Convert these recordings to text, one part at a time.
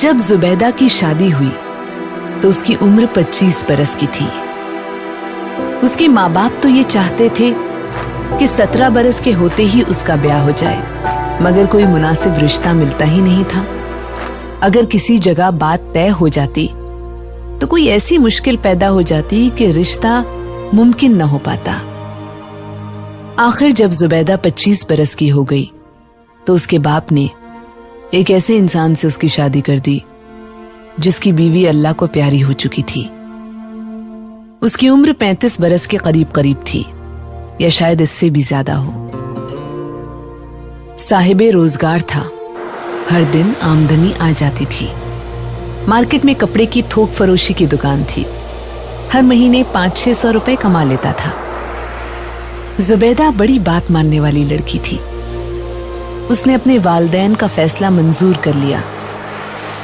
जब जुबैदा की शादी हुई तो उसकी उम्र 25 बरस की थी। उसके माँ बाप तो ये चाहते थे कि 17 बरस के होते ही उसका ब्याह हो जाए, मगर कोई मुनासिब रिश्ता मिलता ही नहीं था। अगर किसी जगह बात तय हो जाती तो कोई ऐसी मुश्किल पैदा हो जाती कि रिश्ता मुमकिन न हो पाता। आखिर जब जुबैदा 25 बरस की हो गई तो उसके बाप ने एक ऐसे इंसान से उसकी शादी कर दी जिसकी बीवी अल्लाह को प्यारी हो चुकी थी। उसकी उम्र 35 बरस के करीब करीब थी, या शायद इससे भी ज्यादा हो। साहिबे रोजगार था, हर दिन आमदनी आ जाती थी। मार्केट में कपड़े की थोक फरोशी की दुकान थी, हर महीने 500-600 रुपए कमा लेता था। जुबैदा बड़ी बात मानने वाली लड़की थी। उसने अपने वालिदैन का फैसला मंजूर कर लिया,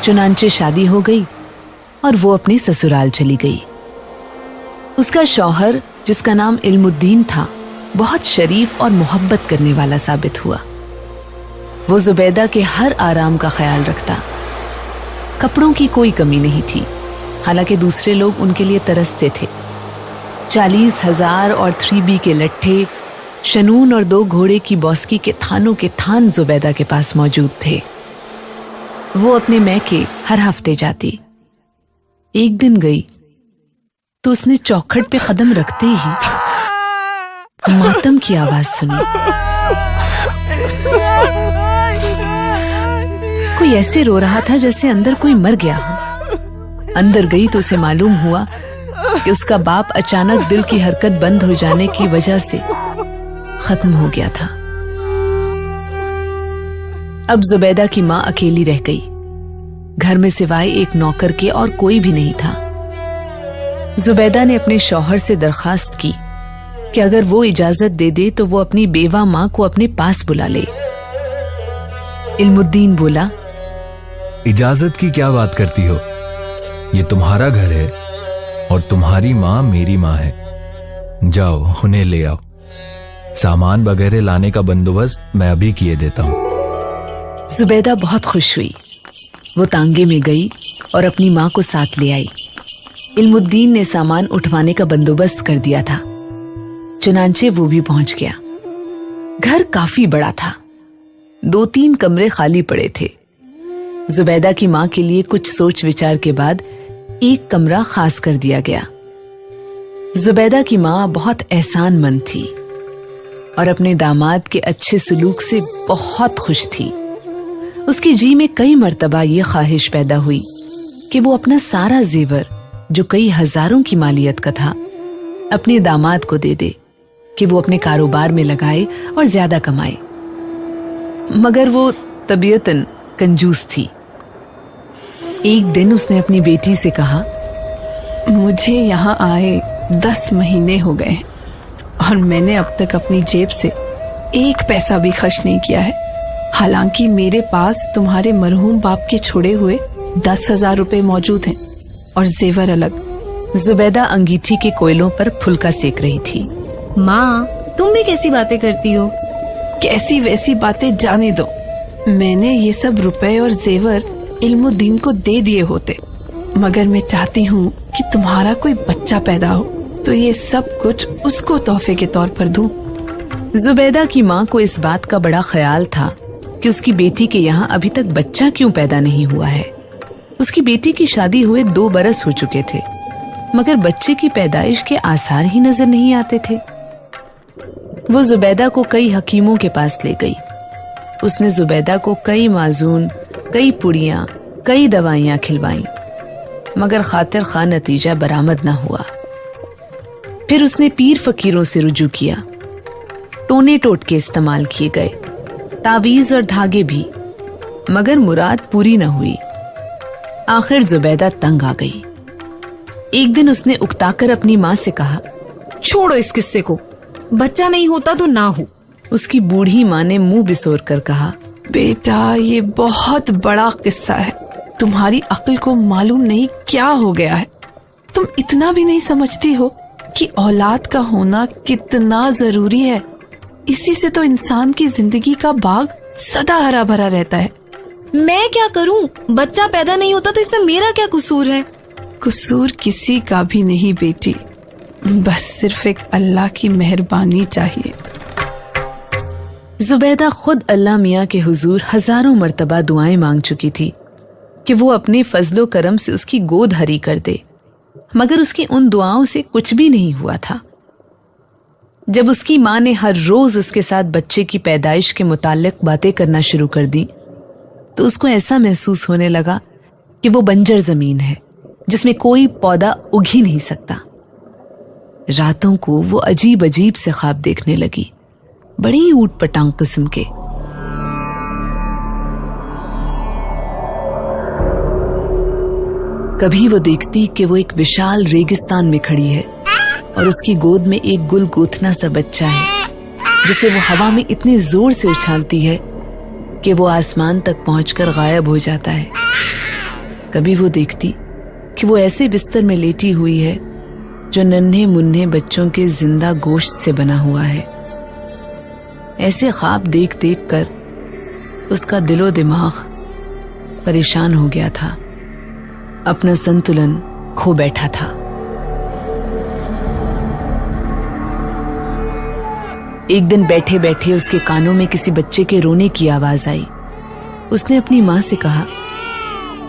चुनांचे शादी हो गई और वो अपने ससुराल चली गई। उसका शौहर, जिसका नाम इल्मुद्दीन था, बहुत शरीफ और मोहब्बत करने वाला साबित हुआ। वो जुबैदा के हर आराम का ख्याल रखता। कपड़ों की कोई कमी नहीं थी, हालांकि दूसरे लोग उनके लिए तरसते थे। 40,000 और 3B के लट्ठे, शनून और 2 घोड़े की बौस्की के थानों के थान जुबैदा के पास मौजूद थे। वो अपने मैके हर हफ्ते जाती। एक दिन गई तो उसने चौखट पे कदम रखते ही मातम की आवाज सुनी। कोई ऐसे रो रहा था जैसे अंदर कोई मर गया हो। अंदर गई तो उसे मालूम हुआ कि उसका बाप अचानक दिल की हरकत बंद हो जाने की वजह से खत्म हो गया था। अब जुबैदा की मां अकेली रह गई। घर में सिवाय एक नौकर के और कोई भी नहीं था। जुबैदा ने अपने शौहर से दरखास्त की कि अगर वो इजाजत दे दे तो वो अपनी बेवा मां को अपने पास बुला ले। इल्मुद्दीन बोला, इजाजत की क्या बात करती हो? ये तुम्हारा घर है और तुम्हारी मां मेरी मां है। जाओ उन्हें ले आओ। सामान वगैरह लाने का बंदोबस्त मैं अभी किए देता हूं। जुबैदा बहुत खुश हुई। वो तांगे में गई और अपनी मां को साथ ले आई। इल्मुद्दीन ने सामान उठवाने का बंदोबस्त कर दिया था, चुनांचे वो भी पहुंच गया। घर काफी बड़ा था, 2-3 कमरे खाली पड़े थे। जुबैदा की मां के लिए कुछ सोच विचार के बाद एक कमरा खास कर दिया गया। जुबैदा की मां बहुत एहसानमंद थी और अपने दामाद के अच्छे सलूक से बहुत खुश थी। उसकी जी में कई मर्तबा ये ख्वाहिश पैदा हुई कि वो अपना सारा जेवर, जो कई हजारों की मालियत का था, अपने दामाद को दे दे कि वो अपने कारोबार में लगाए और ज्यादा कमाए। मगर वो तबीयतन कंजूस थी। एक दिन उसने अपनी बेटी से कहा, मुझे यहाँ आए 10 महीने हो गए और मैंने अब तक अपनी जेब से 1 पैसा भी खर्च नहीं किया है। हालांकि मेरे पास तुम्हारे मरहूम बाप के छोड़े हुए 10,000 रुपए मौजूद हैं और जेवर अलग। जुबैदा अंगीठी के कोयलों पर फुल्का सेक रही थी। माँ, तुम भी कैसी बातें करती हो? कैसी वैसी बातें जाने दो। मैंने ये सब रुपए और जेवर इल्मुद्दीन को दे दिए होते, मगर मैं चाहती हूँ कि तुम्हारा कोई बच्चा पैदा हो तो ये सब कुछ उसको तोहफे के तौर पर दूं। जुबैदा की माँ को इस बात का बड़ा ख्याल था कि उसकी बेटी के यहाँ अभी तक बच्चा क्यों पैदा नहीं हुआ है। उसकी बेटी की शादी हुए 2 बरस हो चुके थे, मगर बच्चे की पैदाइश के आसार ही नजर नहीं आते थे। वो जुबैदा को कई हकीमों के पास ले गई। उसने जुबैदा को कई माजून, कई पुड़ियां, कई दवाइयां खिलवाईं, मगर खातिर खा नतीजा बरामद ना हुआ। फिर उसने पीर फकीरों से रुजू किया। टोने टोटके इस्तेमाल किए गए, तावीज और धागे भी, मगर मुराद पूरी न हुई। आखिर जुबैदा तंग आ गई। एक दिन उसने उकताकर अपनी माँ से कहा, छोड़ो इस किस्से को, बच्चा नहीं होता तो ना हो। उसकी बूढ़ी माँ ने मुंह बिसोर कर कहा, बेटा ये बहुत बड़ा किस्सा है। तुम्हारी अक्ल को मालूम नहीं क्या हो गया है। तुम इतना भी नहीं समझती हो कि औलाद का होना कितना जरूरी है। इसी से तो इंसान की जिंदगी का बाग सदा हरा भरा रहता है। मैं क्या करूं? बच्चा पैदा नहीं होता तो इसमें मेरा क्या कसूर है? कसूर किसी का भी नहीं बेटी, बस सिर्फ एक अल्लाह की मेहरबानी चाहिए। जुबैदा खुद अल्लाह मियाँ के हुजूर हजारों मर्तबा दुआएं मांग चुकी थी कि वो अपने फजलो करम से उसकी गोद हरी कर दे, मगर उसकी उन दुआओं से कुछ भी नहीं हुआ था। जब उसकी माँ ने हर रोज उसके साथ बच्चे की पैदाइश के मुताल्लिक बातें करना शुरू कर दी तो उसको ऐसा महसूस होने लगा कि वो बंजर जमीन है जिसमें कोई पौधा उग ही नहीं सकता। रातों को वो अजीब अजीब से ख्वाब देखने लगी, बड़ी ऊट पटांग किस्म के। कभी वो देखती कि वो एक विशाल रेगिस्तान में खड़ी है और उसकी गोद में एक गुल गोथना सा बच्चा है जिसे वो हवा में इतने जोर से उछालती है कि वो आसमान तक पहुंचकर गायब हो जाता है। कभी वो देखती कि वो ऐसे बिस्तर में लेटी हुई है जो नन्हे मुन्ने बच्चों के जिंदा गोश्त से बना हुआ है। ऐसे ख्वाब देख देख कर उसका दिलो दिमाग परेशान हो गया था, अपना संतुलन खो बैठा था। एक दिन बैठे बैठे उसके कानों में किसी बच्चे के रोने की आवाज आई। उसने अपनी माँ से कहा,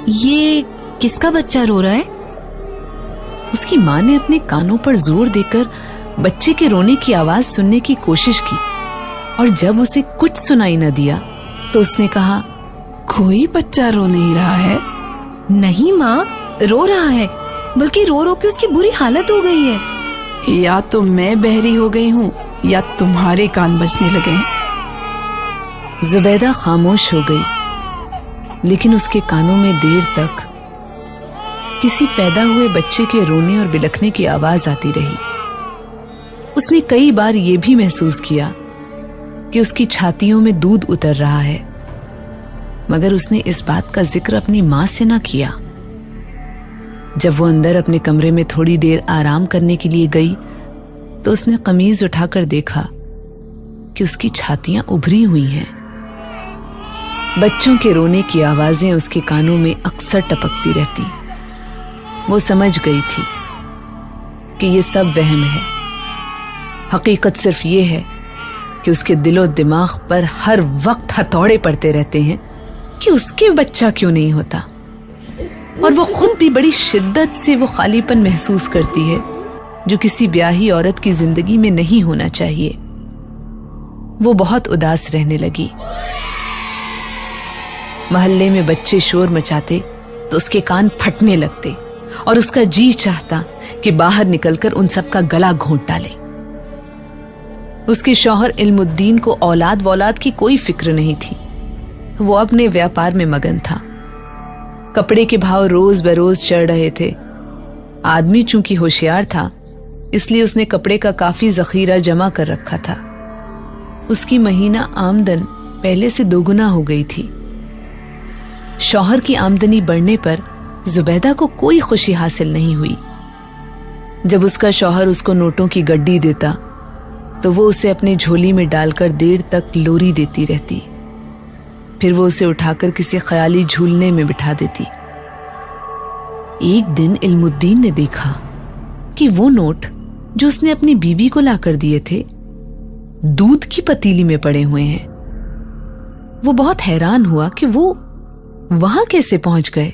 ये किसका बच्चा रो रहा है? उसकी माँ ने अपने कानों पर जोर देकर बच्चे के रोने की आवाज सुनने की कोशिश की और जब उसे कुछ सुनाई न दिया तो उसने कहा, कोई बच्चा रो नहीं रहा है। नहीं माँ, रो रहा है, बल्कि रो रो के उसकी बुरी हालत हो गई है। या तो मैं बहरी हो गई हूँ या तुम्हारे कान बजने लगे हैं। जुबैदा खामोश हो गई, लेकिन उसके कानों में देर तक किसी पैदा हुए बच्चे के रोने और बिलखने की आवाज आती रही। उसने कई बार ये भी महसूस किया कि उसकी छातियों में दूध उतर रहा है, मगर उसने इस बात का जिक्र अपनी माँ से ना किया। जब वो अंदर अपने कमरे में थोड़ी देर आराम करने के लिए गई तो उसने कमीज उठाकर देखा कि उसकी छातियां उभरी हुई हैं। बच्चों के रोने की आवाजें उसके कानों में अक्सर टपकती रहती। वो समझ गई थी कि ये सब वहम है। हकीकत सिर्फ ये है कि उसके दिलो दिमाग पर हर वक्त हथौड़े पड़ते रहते हैं कि उसके बच्चा क्यों नहीं होता, और वो खुद भी बड़ी शिद्दत से वो खालीपन महसूस करती है जो किसी ब्याही औरत की जिंदगी में नहीं होना चाहिए। वो बहुत उदास रहने लगी। मोहल्ले में बच्चे शोर मचाते तो उसके कान फटने लगते और उसका जी चाहता कि बाहर निकलकर उन सब का गला घोंट डाले। उसके शौहर इल्मुद्दीन को औलाद वौलाद की कोई फिक्र नहीं थी। वो अपने व्यापार में मगन था। कपड़े के भाव रोज बरोज चढ़ रहे थे। आदमी चूंकि होशियार था इसलिए उसने कपड़े का काफी जखीरा जमा कर रखा था। उसकी महीना आमदन पहले से दोगुना हो गई थी। शौहर की आमदनी बढ़ने पर जुबैदा को कोई खुशी हासिल नहीं हुई। जब उसका शौहर उसको नोटों की गड्डी देता तो वो उसे अपने झोली में डालकर देर तक लोरी देती रहती। फिर वो उसे उठाकर किसी ख्याली झूलने में बिठा देती। एक दिन इल्मुद्दीन ने देखा कि वो नोट जो उसने अपनी बीबी को लाकर दिए थे दूध की पतीली में पड़े हुए हैं। वो बहुत हैरान हुआ कि वो वहां कैसे पहुंच गए।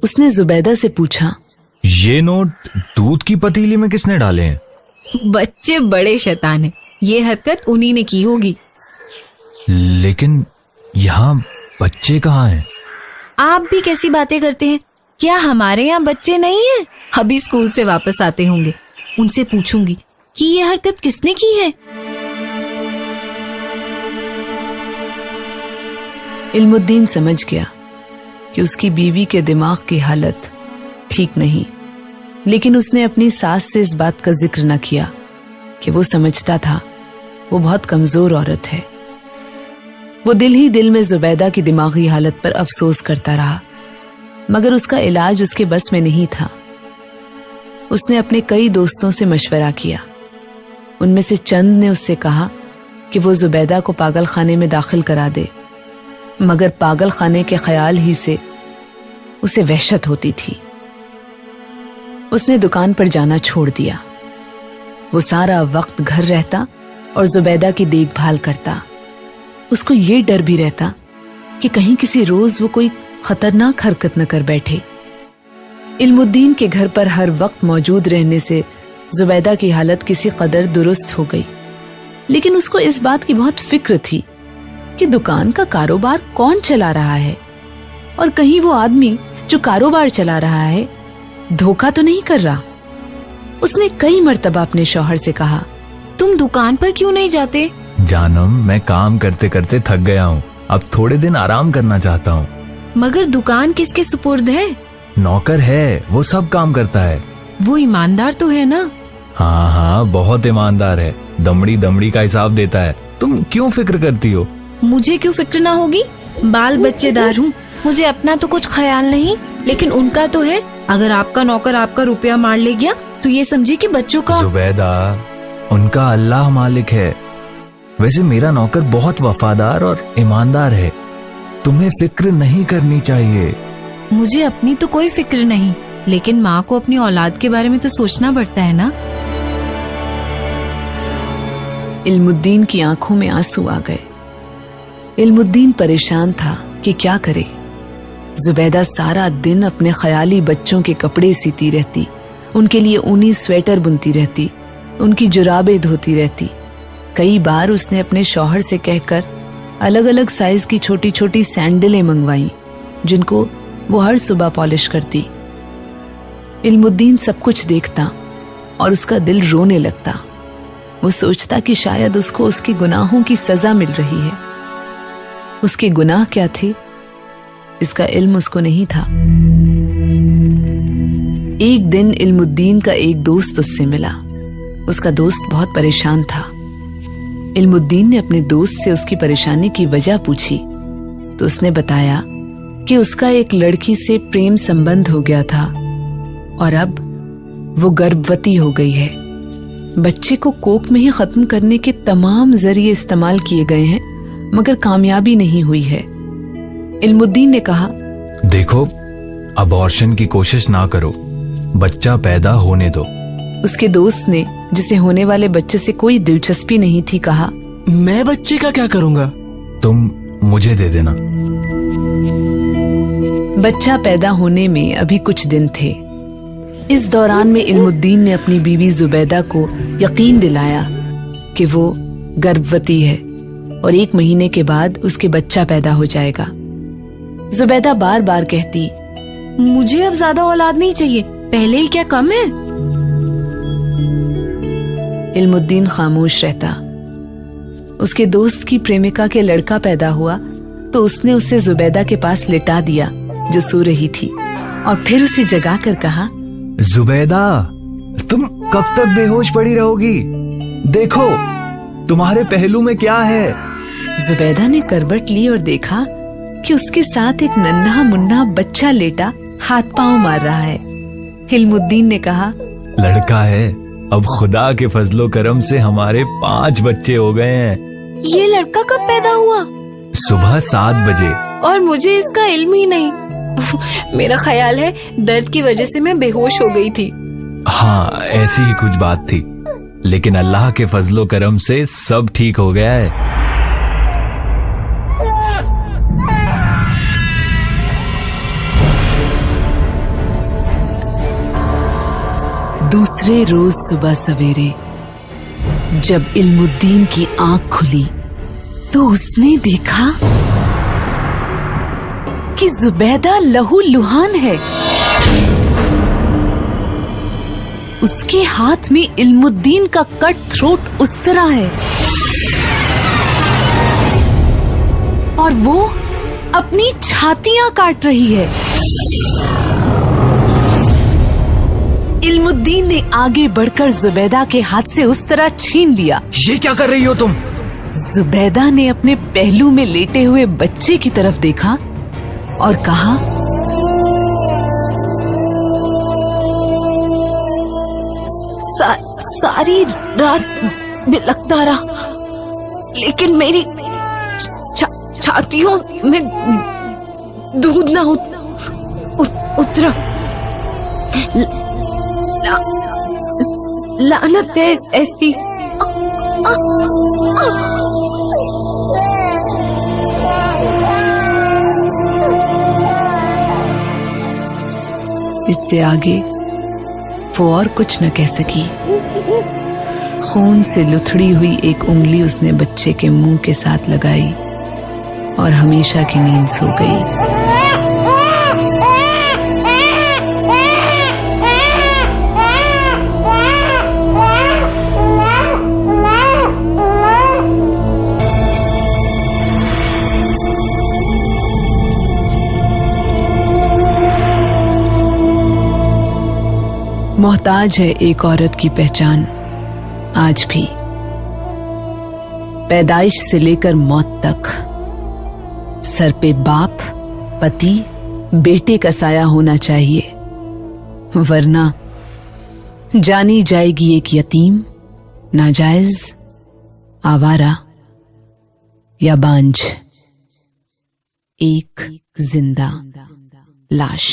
उसने जुबैदा से पूछा, ये नोट दूध की पतीली में किसने डाले हैं? बच्चे बड़े शैतान हैं, ये हरकत उन्हीं ने की होगी। लेकिन यहाँ बच्चे कहाँ हैं? आप भी कैसी बातें करते हैं? क्या हमारे यहाँ बच्चे नहीं हैं? अभी स्कूल से वापस आते होंगे, उनसे पूछूंगी कि ये हरकत किसने की है। इल्मुद्दीन समझ गया कि उसकी बीवी के दिमाग की हालत ठीक नहीं, लेकिन उसने अपनी सास से इस बात का जिक्र न किया कि वो समझता था वो बहुत कमजोर औरत है। वो दिल ही दिल में जुबैदा की दिमागी हालत पर अफसोस करता रहा, मगर उसका इलाज उसके बस में नहीं था। उसने अपने कई दोस्तों से मशवरा किया। उनमें से चंद ने उससे कहा कि वो जुबैदा को पागल खाने में दाखिल करा दे, मगर पागल खाने के ख्याल ही से उसे वहशत होती थी। उसने दुकान पर जाना छोड़ दिया। वो सारा वक्त घर रहता और जुबैदा की देखभाल करता। उसको ये डर भी रहता कि कहीं किसी रोज वो कोई खतरनाक हरकत न कर बैठे। इल्मुद्दीन के घर पर हर वक्त मौजूद रहने से जुबैदा की हालत किसी कदर दुरुस्त हो गई, लेकिन उसको इस बात की बहुत फिक्र थी कि दुकान का कारोबार कौन चला रहा है और कहीं वो आदमी जो कारोबार चला रहा है धोखा तो नहीं कर रहा। उसने कई मर्तबा अपने शौहर से कहा, तुम दुकान पर क्यों नहीं जाते? जानम, मैं काम करते करते थक गया हूँ, अब थोड़े दिन आराम करना चाहता हूँ। मगर दुकान किसके सुपुर्द है? नौकर है, वो सब काम करता है। वो ईमानदार तो है ना? हाँ हाँ, बहुत ईमानदार है, दमड़ी दमड़ी का हिसाब देता है। तुम क्यों फिक्र करती हो? मुझे क्यों फिक्र ना होगी? बाल बच्चेदार हूँ, मुझे अपना तो कुछ ख्याल नहीं, लेकिन उनका तो है। अगर आपका नौकर आपका रुपया मार ले गया तो ये समझे कि बच्चों का। जुबैदा, उनका अल्लाह मालिक है। वैसे मेरा नौकर बहुत वफादार और ईमानदार है, तुम्हें फिक्र नहीं करनी चाहिए। मुझे अपनी तो कोई फिक्र नहीं, लेकिन माँ को अपनी औलाद के बारे में तो सोचना पड़ता है ना। इल्मुद्दीन की आंखों में आंसू आ गए। इल्मुद्दीन परेशान था कि क्या करे। जुबैदा सारा दिन अपने ख्याली बच्चों के कपड़े सीती रहती, उनके लिए ऊनी स्वेटर बुनती रहती, उनकी जुराबें धोती रहती। कई बार उसने अपने शौहर से कहकर अलग अलग साइज की छोटी छोटी सैंडलें मंगवाई, जिनको वो हर सुबह पॉलिश करती। इल्मुद्दीन सब कुछ देखता और उसका दिल रोने लगता। वो सोचता कि शायद उसको उसके गुनाहों की सजा मिल रही है। उसके गुनाह क्या थे, इसका इल्म उसको नहीं था। एक दिन इल्मुद्दीन का एक दोस्त उससे मिला। उसका दोस्त बहुत परेशान था। इल्मुद्दीन ने अपने दोस्त से उसकी परेशानी की वजह पूछी तो उसने बताया कि उसका एक लड़की से प्रेम संबंध हो गया था और अब वो गर्भवती हो गई है। बच्चे को कोख में ही खत्म करने के तमाम जरिए इस्तेमाल किए गए हैं, मगर कामयाबी नहीं हुई है। इल्मुद्दीन ने कहा, देखो, अबॉर्शन की कोशिश ना करो, बच्चा पैदा होने दो। उसके दोस्त ने, जिसे होने वाले बच्चे से कोई दिलचस्पी नहीं थी, कहा, मैं बच्चे का क्या करूंगा? तुम मुझे दे देना। बच्चा पैदा होने में अभी कुछ दिन थे। इस दौरान में इल्मुद्दीन ने अपनी बीवी जुबैदा को यकीन दिलाया कि वो गर्भवती है और 1 महीने के बाद उसके बच्चा पैदा हो जाएगा। जुबैदा बार बार कहती, मुझे अब ज्यादा औलाद नहीं चाहिए, पहले ही क्या कम है? इल्मुद्दीन खामोश रहता। उसके दोस्त की प्रेमिका के लड़का पैदा हुआ तो उसने उसे जुबैदा के पास लिटा दिया जो सो रही थी, और फिर उसे जगाकर कहा, जुबैदा, तुम कब तक बेहोश पड़ी रहोगी? देखो, तुम्हारे पहलू में क्या है? जुबैदा ने करवट ली और देखा कि उसके साथ एक नन्हा मुन्ना बच्चा लेटा हाथ पांव मार रहा है। इल्मुद्दीन ने कहा, लड़का है। अब खुदा के फजलो करम से हमारे 5 बच्चे हो गए हैं। ये लड़का कब पैदा हुआ? सुबह 7 बजे। और मुझे इसका इल्म ही नहीं। मेरा ख्याल है दर्द की वजह से मैं बेहोश हो गई थी। हाँ, ऐसी ही कुछ बात थी, लेकिन अल्लाह के फजलो करम से सब ठीक हो गया है। दूसरे रोज सुबह सवेरे जब इल्मुद्दीन की आंख खुली तो उसने देखा कि जुबैदा लहूलुहान है। उसके हाथ में इल्मुद्दीन का कट थ्रोट उस तरह है और वो अपनी छातियां काट रही है। इल्मुद्दीन ने आगे बढ़कर जुबैदा के हाथ से उस तरह छीन लिया। ये क्या कर रही हो तुम? जुबैदा ने अपने पहलू में लेटे हुए बच्चे की तरफ देखा और कहा, सारी रात बिलखता रहा, लेकिन मेरी छातियों में दूध ना उतरा। लानत है ऐसी। इससे आगे वो और कुछ न कह सकी। खून से लुथड़ी हुई एक उंगली उसने बच्चे के मुंह के साथ लगाई और हमेशा की नींद सो गई। मोहताज है एक औरत की पहचान आज भी। पैदाइश से लेकर मौत तक सर पे बाप, पति, बेटे का साया होना चाहिए, वरना जानी जाएगी एक यतीम, नाजायज, आवारा या बांझ, एक जिंदा लाश।